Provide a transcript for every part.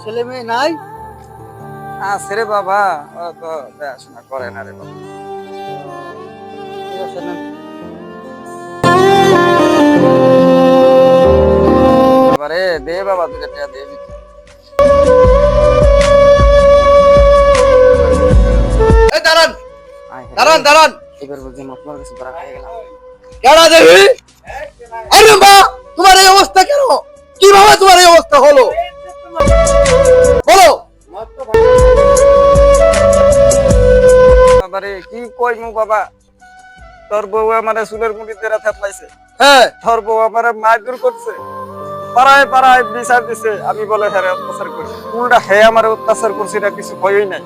ছেলে মেয়ে নাই? আছে রে বাবা, ও তো দেখাশোনা করে না রে বাবা। ঠিক আছে নেন। এবারে দে বাবা, 2 টাকা দে। এই দাঁড়ান, আয় হে। দাঁড়ান, দাঁড়ান। এবার বুঝি আপনার কাছে ধরা খেয়ে গেলাম। কেডা দেবী? আরে মা, তোমার এই অবস্থা কেন? কিভাবে তোমার এই অবস্থা হলো বলো? বাবারে কি কইমু বাবা, তোর বউ আমারে চুলের মুঠি ধরে থেতলাইছে। হ্যাঁ, তোর বউ আমারে মারধর করছে, পাড়ায় পাড়ায় বিচার দিছে। আমি বলে হ্যাঁ অত্যাচার করি, উল্টা হ্যাঁ আমার অত্যাচার করছে, এটা কিছু হয়ই নাই।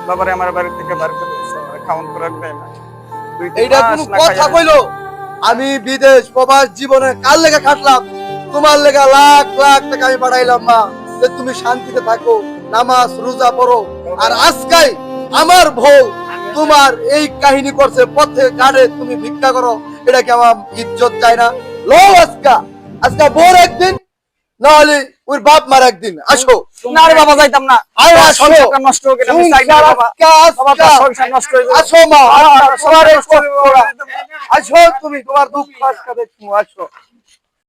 বাবারে আমার বাড়ি থেকে বার করে দিচ্ছে, আমার খাওয়ান করার দেয় না। এইটা কোনো কথা কইলো? আমি বিদেশ প্রবাস জীবনে কার লেগে খাটলাম, তোমার লেগে লাখ লাখ টাকা আমি পাঠাইলাম মা, যে তুমি শান্তিতে থাকো, নামাজ রোজা পড়ো। আর আজকাই আমার বউ তোমার এই কাহিনী করছে, পথে ঘাটে তুমি ভিক্ষা করো। এটা কি আমার ইজ্জত চাই না? লো আজকা, আজকা বোর একদিন, নাহলে ওর বাপ মার একদিন। আসো। না রে বাবা, যাইতাম না। আরে আমার আসো। সংসারটা নষ্ট হয়ে গেছে, আমি চাই না বাবা। বাবা, তোর সংসার নষ্ট হয়ে যাবে। আসো মা, আমার তোমার এই সংসার নষ্ট হয়ে কষ্ট। যাবে। আসো, তুমি তোমার দুঃখ আজকে দেখো, আসো।